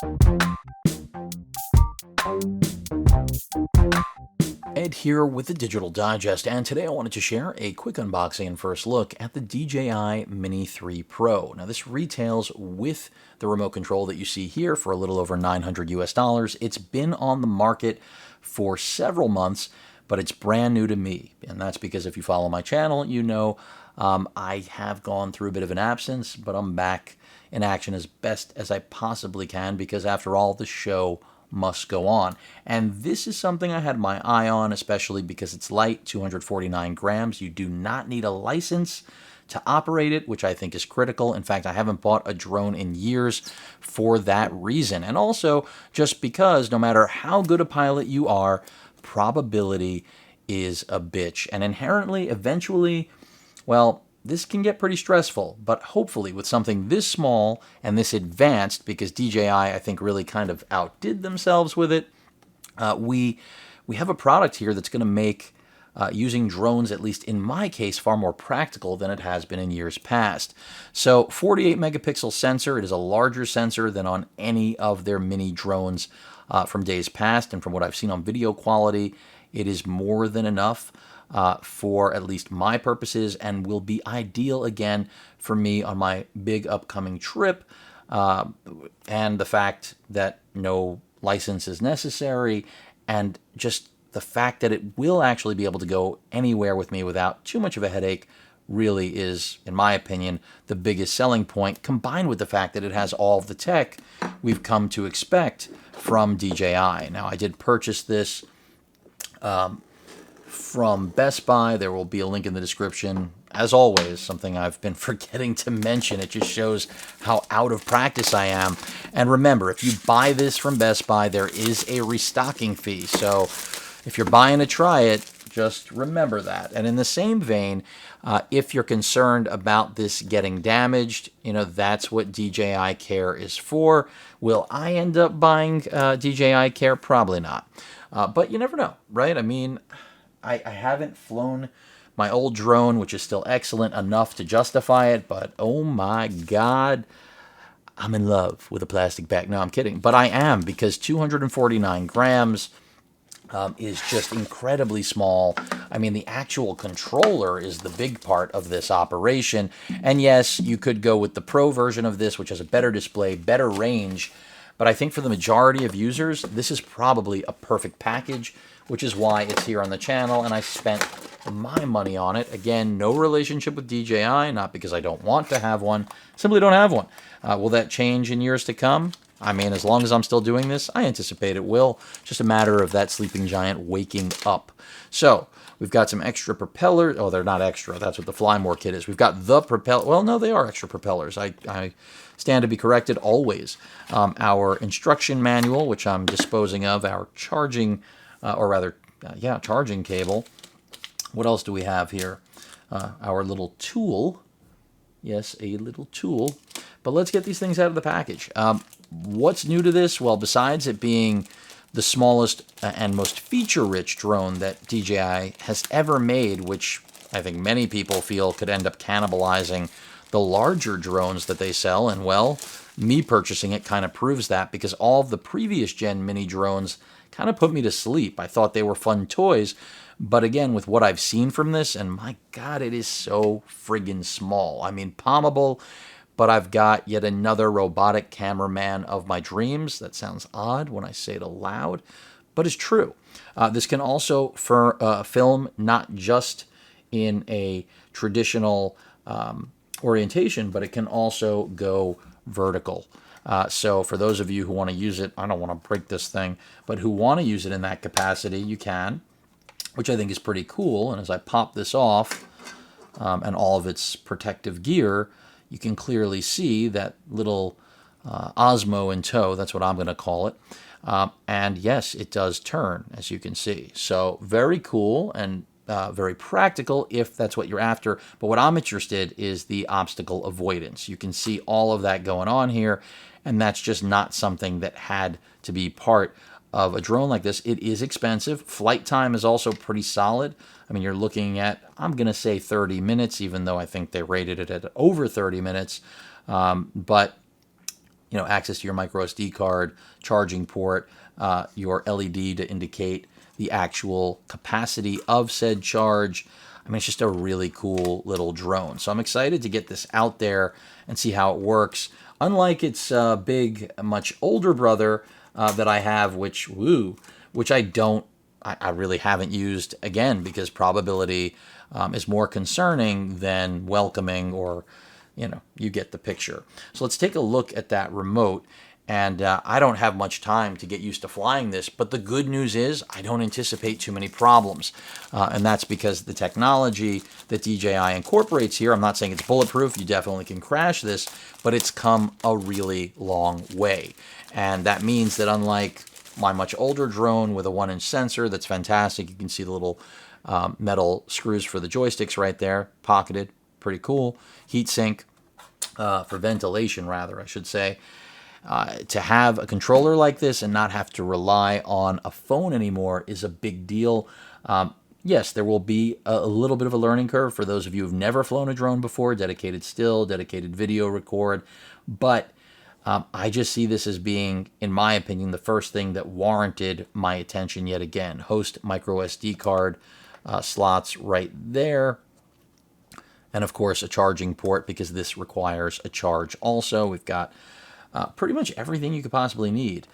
Ed here with the Digital Digest, and today I wanted to share a quick unboxing and first look at the DJI Mini 3 Pro. Now this retails with the remote control that you see here for a little over $900 US. It's been on the market for several months, but it's brand new to me, and that's because if you follow my channel, you know I have gone through a bit of an absence, but I'm back in action as best as I possibly can because after all, the show must go on. And this is something I had my eye on, especially because it's light, 249 grams. You do not need a license to operate it, which I think is critical. In fact, I haven't bought a drone in years for that reason. And also just because no matter how good a pilot you are, probability is a bitch. And inherently, eventually, well, this can get pretty stressful, but hopefully with something this small and this advanced, because DJI, I think, really kind of outdid themselves with it, we have a product here that's going to make using drones, at least in my case, far more practical than it has been in years past. So 48 megapixel sensor, it is a larger sensor than on any of their mini drones from days past, and from what I've seen on video quality, it is more than enough for at least my purposes and will be ideal again for me on my big upcoming trip. And the fact that no license is necessary and just the fact that it will actually be able to go anywhere with me without too much of a headache really is, in my opinion, the biggest selling point, combined with the fact that it has all of the tech we've come to expect from DJI. Now, I did purchase this from Best Buy. There will be a link in the description. As always, something I've been forgetting to mention. It just shows how out of practice I am. And remember, if you buy this from Best Buy, there is a restocking fee. So if you're buying to try it, just remember that. And in the same vein, if you're concerned about this getting damaged, you know, that's what DJI Care is for. Will I end up buying DJI Care? Probably not. But you never know, right? I mean, I haven't flown my old drone, which is still excellent enough to justify it, but oh my God, I'm in love with a plastic bag. No, I'm kidding. But I am, because 249 grams is just incredibly small. I mean, the actual controller is the big part of this operation. And yes, you could go with the Pro version of this, which has a better display, better range. But I think for the majority of users, this is probably a perfect package, which is why it's here on the channel, and I spent my money on it. Again, no relationship with DJI, not because I don't want to have one, simply don't have one. Will that change in years to come? I mean, as long as I'm still doing this, I anticipate it will. Just a matter of that sleeping giant waking up. So, we've got some extra propellers. Oh, they're not extra. That's what the Fly More kit is. We've got the propeller. Well, no, they are extra propellers. I stand to be corrected always. Our instruction manual, which I'm disposing of, our charging, charging cable. What else do we have here? Our little tool. Yes, a little tool. But let's get these things out of the package. What's new to this? Well, besides it being the smallest and most feature-rich drone that DJI has ever made, which I think many people feel could end up cannibalizing the larger drones that they sell, and well, me purchasing it kind of proves that, because all of the previous gen mini drones kind of put me to sleep. I thought they were fun toys, but again, with what I've seen from this, and my God, it is so friggin' small. I mean, palmable, but I've got yet another robotic cameraman of my dreams. That sounds odd when I say it aloud, but it's true. This can also film not just in a traditional orientation, but it can also go vertical. So for those of you who want to use it, I don't want to break this thing, but who want to use it in that capacity, you can, which I think is pretty cool. And as I pop this off and all of its protective gear, you can clearly see that little Osmo in tow. That's what I'm going to call it. And yes, it does turn, as you can see. So very cool and very practical if that's what you're after. But what I'm interested is the obstacle avoidance. You can see all of that going on here, and that's just not something that had to be part of a drone like this. It is expensive. Flight time is also pretty solid. I mean, you're looking at, I'm going to say 30 minutes, even though I think they rated it at over 30 minutes. But access to your micro SD card, charging port, your LED to indicate the actual capacity of said charge. I mean, it's just a really cool little drone. So I'm excited to get this out there and see how it works. Unlike its big, much older brother that I have, which I really haven't used, again, because probability is more concerning than welcoming, or, you get the picture. So let's take a look at that remote. And I don't have much time to get used to flying this, but the good news is I don't anticipate too many problems. And that's because the technology that DJI incorporates here, I'm not saying it's bulletproof, you definitely can crash this, but it's come a really long way. And that means that unlike my much older drone with a 1-inch sensor, that's fantastic. You can see the little metal screws for the joysticks right there, pocketed, pretty cool. Heat sink, for ventilation rather, I should say. To have a controller like this and not have to rely on a phone anymore is a big deal. Yes, there will be a little bit of a learning curve for those of you who've never flown a drone before, dedicated still, dedicated video record, but I just see this as being, in my opinion, the first thing that warranted my attention yet again. Host micro SD card slots right there. And of course, a charging port, because this requires a charge also. We've got pretty much everything you could possibly need.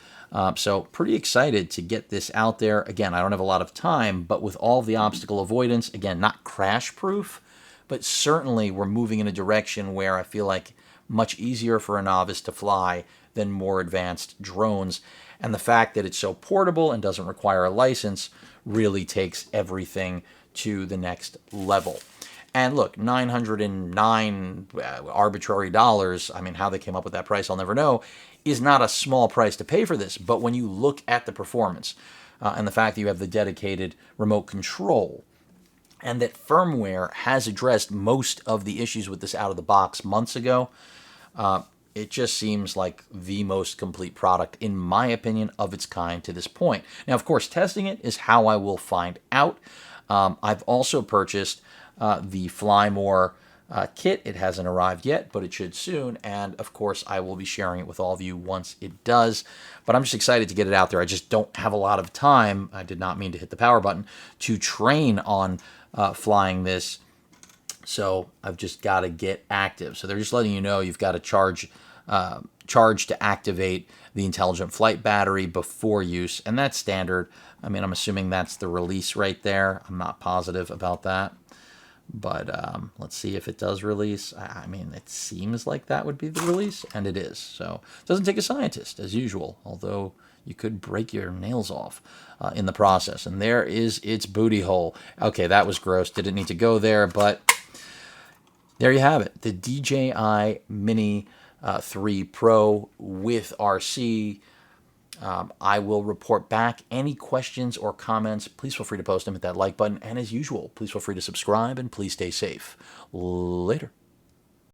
So pretty excited to get this out there. Again, I don't have a lot of time, but with all the obstacle avoidance, again, not crash proof, but certainly we're moving in a direction where I feel like much easier for a novice to fly than more advanced drones. And the fact that it's so portable and doesn't require a license really takes everything to the next level. And look, 909 arbitrary dollars, I mean, how they came up with that price, I'll never know, is not a small price to pay for this. But when you look at the performance and the fact that you have the dedicated remote control, and that firmware has addressed most of the issues with this out of the box months ago, it just seems like the most complete product, in my opinion, of its kind to this point. Now, of course, testing it is how I will find out. I've also purchased the Fly More kit. It hasn't arrived yet, but it should soon. And of course, I will be sharing it with all of you once it does. But I'm just excited to get it out there. I just don't have a lot of time. I did not mean to hit the power button to train on flying this. So I've just got to get active. So they're just letting you know you've got to charge to activate the intelligent flight battery before use. And that's standard. I mean, I'm assuming that's the release right there. I'm not positive about that. But let's see if it does release. I mean, it seems like that would be the release, and it is. So it doesn't take a scientist, as usual, although you could break your nails off in the process. And there is its booty hole. Okay, that was gross. Didn't need to go there, but there you have it. The DJI Mini 3 Pro with RC. I will report back. Any questions or comments, please feel free to post them, hit that like button. And as usual, please feel free to subscribe and please stay safe. Later.